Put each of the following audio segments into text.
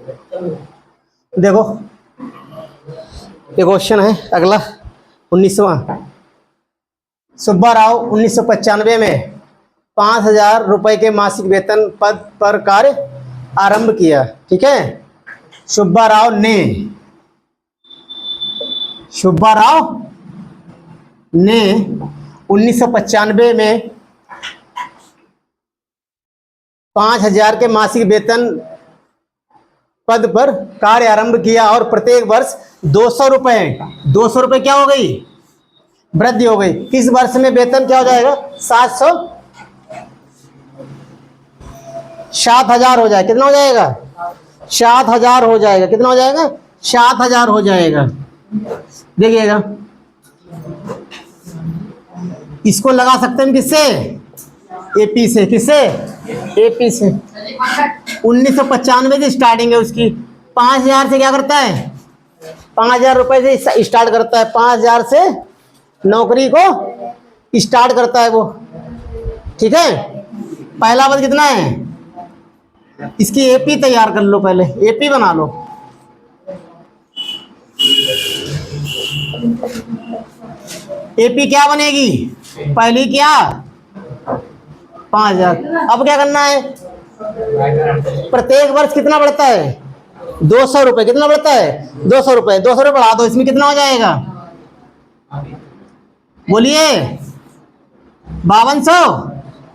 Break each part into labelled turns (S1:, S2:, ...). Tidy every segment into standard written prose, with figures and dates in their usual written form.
S1: देखो ये क्वेश्चन है अगला 19वां। सुब्बा राव 1995 में 5,000 रुपए के मासिक वेतन पद पर कार्य आरंभ किया। ठीक है, सुब्बा राव ने 1995 में 5,000 के मासिक वेतन पद पर कार्य आरंभ किया और प्रत्येक वर्ष 200 रुपए क्या हो गई, वृद्धि हो गई। किस वर्ष में वेतन क्या हो जाएगा, 7,000 हो जाएगा। कितना हो जाएगा, 7,000 हो जाएगा। कितना हो जाएगा, 7,000 हो जाएगा। देखिएगा, इसको लगा सकते हैं किससे, एपी से। किससे, एपी से। 1995 से स्टार्टिंग है उसकी। 5,000 से क्या करता है, 5,000 रुपए से स्टार्ट करता है। 5,000 से नौकरी को स्टार्ट करता है वो। ठीक है, पहला पद कितना है, इसकी एपी तैयार कर लो, पहले एपी बना लो। एपी क्या बनेगी, पहली क्या 5,000। अब क्या करना है, प्रत्येक वर्ष कितना बढ़ता है, 200 रुपए। कितना बढ़ता है, 200 रुपए। 200 रुपए बढ़ा दो, इसमें कितना हो जाएगा, बोलिए 5200।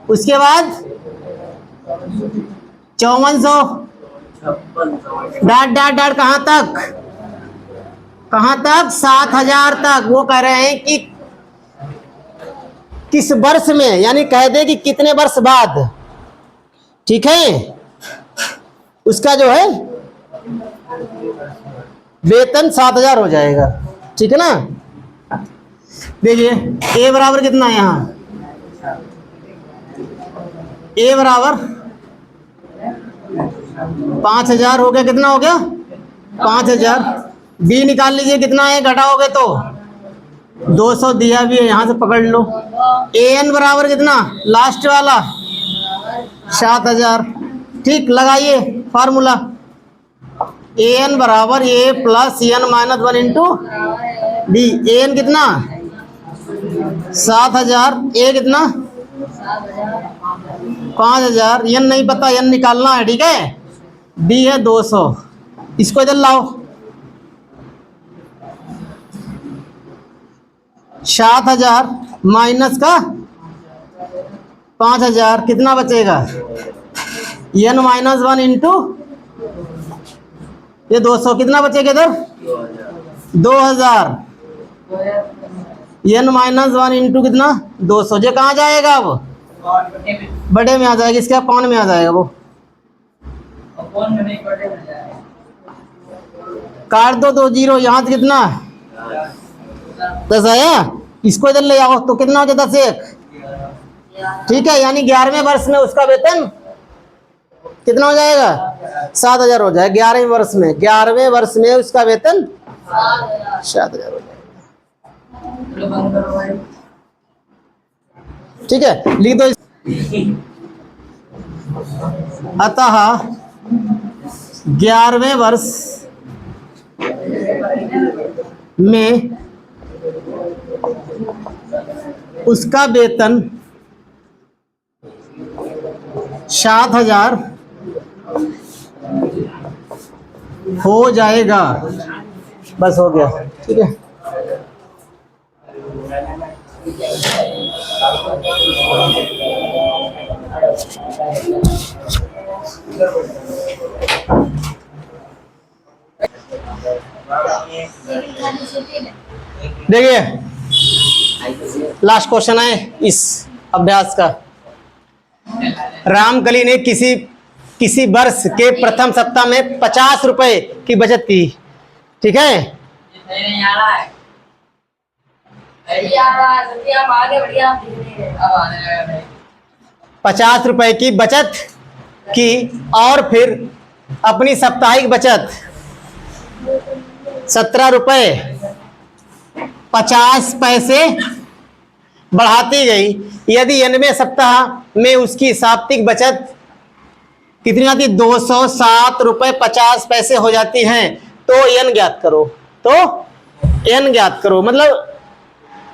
S1: उसके बाद 5400। डाट डाट डाट कहां तक, 7,000 तक। वो कह रहे हैं कि किस वर्ष में, यानी कह दे कि कितने वर्ष बाद। ठीक है, उसका जो है वेतन 7,000 हो जाएगा। ठीक है ना। देखिए ए बराबर कितना है, यहां ए बराबर 5,000 हो गया। कितना हो गया, 5,000। बी निकाल लीजिए, कितना है, घटाओगे तो 200 दिया भी है, यहां से पकड़ लो। ए एन बराबर कितना, लास्ट वाला 7,000। ठीक, लगाइए फार्मूला। ए एन बराबर A plus N minus 1 into B. A N कितना 7,000, ए कितना 5,000। एन नहीं पता, एन निकालना है। ठीक है, बी है 200। इसको इधर लाओ, 7,000 माइनस का 5,000 कितना बचेगा, एन माइनस 1 इंटू ये 200। कितना बचेगा इधर, 2,000। एन माइनस 1 इंटू कितना 200। ये कहाँ जाएगा, अब बड़े में आ जाएगा। इसके पान में आ जाएगा, वो काट दो 2 जीरो। यहाँ से कितना 10 आया, इसको इधर ले आओ तो कितना हो गया 10 1। ठीक है, यानी 11वें वर्ष में उसका वेतन कितना हो जाएगा, 7,000 हो जाएगा। 11वें वर्ष में, 11वें वर्ष में उसका वेतन 7,000 हो जाएगा। ठीक है, लिख दो। अतः 11वें वर्ष में उसका वेतन 7,000 हो जाएगा। बस हो गया। ठीक है, देखिए लास्ट क्वेश्चन है इस अभ्यास का। रामकली ने किसी वर्ष के प्रथम सप्ताह में 50 रुपए की बचत की। ठीक है, 50 रुपए की बचत की और फिर अपनी साप्ताहिक बचत 17 रुपए 50 पैसे बढ़ाती गई। यदि 90वें सप्ताह में उसकी साप्ताहिक बचत कितनी आती है? 207 रुपए 50 पैसे हो जाती हैं। तो n ज्ञात करो, तो n ज्ञात करो। मतलब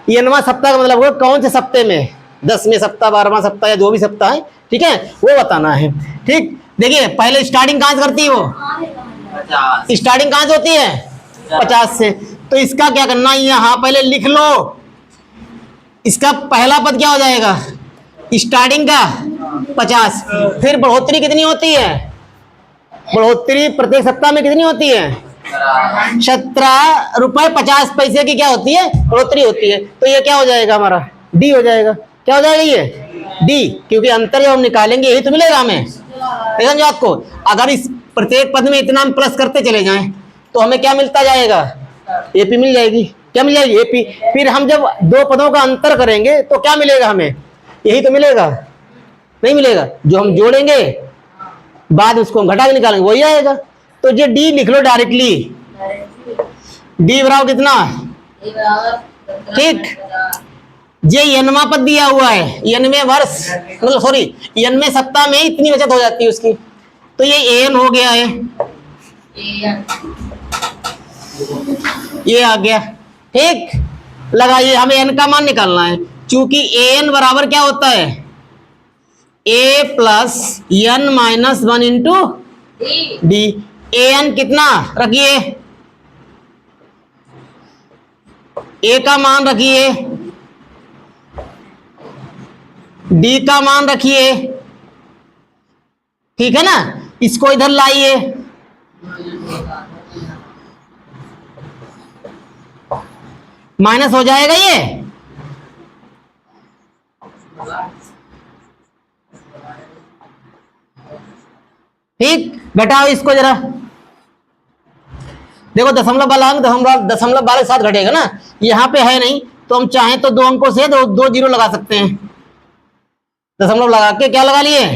S1: nवां सप्ताह का मतलब होगा कौन से सप्ताह में, 10वें सप्ताह, 12वां सप्ताह या जो भी सप्ताह है, ठीक है, वो बताना है। ठीक, देखिए पहले स्टार्टिंग कहां से करती है वो? 50। स्टार्टिंग कहां से होती है? 50 से। तो इसका क्या करना है, यहां पहले लिख लो। इसका पहला पद क्या हो जाएगा? स्टार्टिंग का 50। फिर बढ़ोतरी कितनी होती है? बढ़ोतरी प्रत्येक सप्ताह में कितनी होती है? 17 रुपए 50 पैसे की क्या होती है? बढ़ोतरी होती है। तो ये क्या हो जाएगा हमारा? डी हो जाएगा। क्या हो जाएगा ये? डी, क्योंकि अंतर जब हम निकालेंगे यही तो मिलेगा हमें। समझो आपको, अगर इस प्रत्येक पद में इतना हम प्लस करते चले जाएं तो हमें क्या मिलता जाएगा? एपी मिल जाएगी। क्या मिल जाएगी? एपी। फिर हम जब दो पदों का अंतर करेंगे तो क्या मिलेगा हमें? यही तो मिलेगा। नहीं मिलेगा, जो हम जोड़ेंगे बाद में उसको हम घटा के निकालेंगे वही आएगा। तो ये डी लिख लो डायरेक्टली। डी बराबर कितना? ठीक, ये यनवा पद दिया हुआ है, यनवे वर्ष मतलब सॉरी यनवे सप्ताह में इतनी बचत हो जाती है उसकी। तो ये एन हो गया है, ये आ गया। ठीक, लगाइए, हमें एन का मान निकालना है। चूंकि एन बराबर क्या होता है? A plus N minus 1 into D. N कितना रखिए? ए का मान रखिए, डी का मान रखिए, ठीक है ना। इसको इधर लाइए, माइनस हो जाएगा ये। ठीक, घटाओ इसको जरा। देखो दशमलव वाला अंक दशमलव 12 के साथ घटेगा ना, यहाँ पे है नहीं तो हम चाहें तो 2 अंकों से दो जीरो लगा सकते हैं। दशमलव लगा के क्या लगा लिए?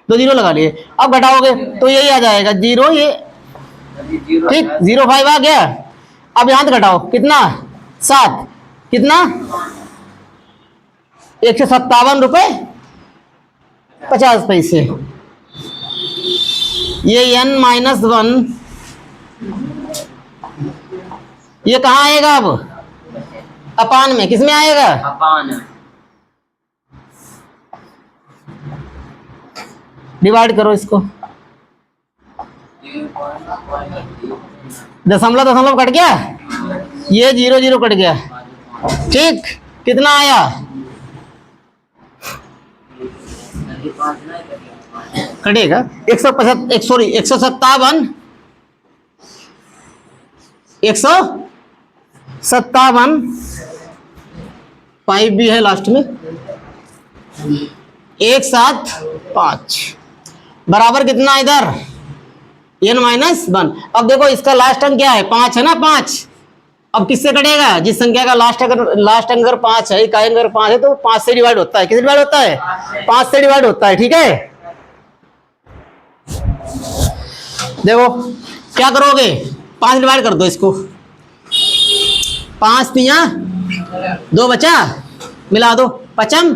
S1: 2 जीरो लगा लिए। अब घटाओगे तो यही आ जाएगा 0, ये ठीक 0.5 आ गया। अब यहां से घटाओ कितना? 7, कितना? 157 रुपए 50 पैसे। ये n माइनस 1 ये कहाँ आएगा? अब अपान में, किस में आएगा? अपान। डिवाइड करो इसको, दशमलव दशमलव कट गया, ये 0 0 कट गया। ठीक, कितना आया? कटेगा 157 सॉरी 157 5 भी है लास्ट में, 175 बराबर कितना इधर? n minus 1। अब देखो इसका लास्ट अंक क्या है? 5 है ना, 5। अब किससे कटेगा? जिस संख्या का लास्ट अंक अगर 5 है, इकाई अगर 5 है तो 5 से डिवाइड होता है। किससे डिवाइड होता है? 5 से डिवाइड होता है। ठीक है, देखो क्या करोगे? 5 डिवाइड कर दो इसको, 5 तिया 2 बचा, मिला दो, पचम,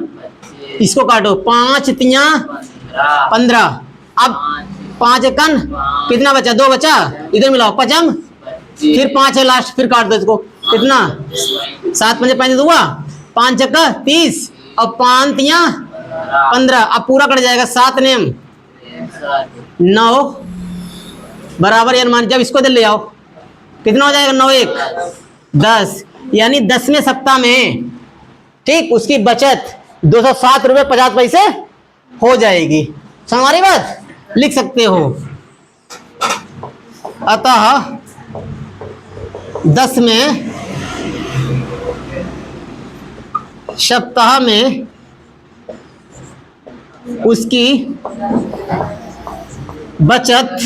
S1: इसको काटो, 5 तिया 15। अब 5 एकन कितना बचा? 2 बचा, इधर मिलाओ, पचम, फिर 5 है लास्ट, फिर काट दो इसको, कितना? 7 पंजे 5 हुआ, 5 चक्का 30 और 5 तिया 15। अब पूरा कट जाएगा, 7 नेम 9 बराबर n मान, जब इसको इधर ले आओ कितना हो जाएगा? 9 1 10, यानी 10वें सप्ताह में ठीक उसकी बचत 207 रुपए 50 पैसे हो जाएगी। हमारी बात लिख सकते हो। अतः 10वें सप्ताह में उसकी बचत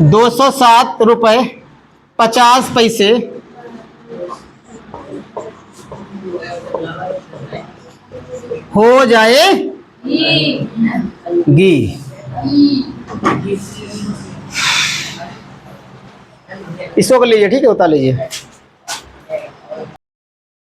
S1: 207 रुपए 50 पैसे हो जाएगी। इसको कर लीजिए, ठीक है, उतार लीजिए।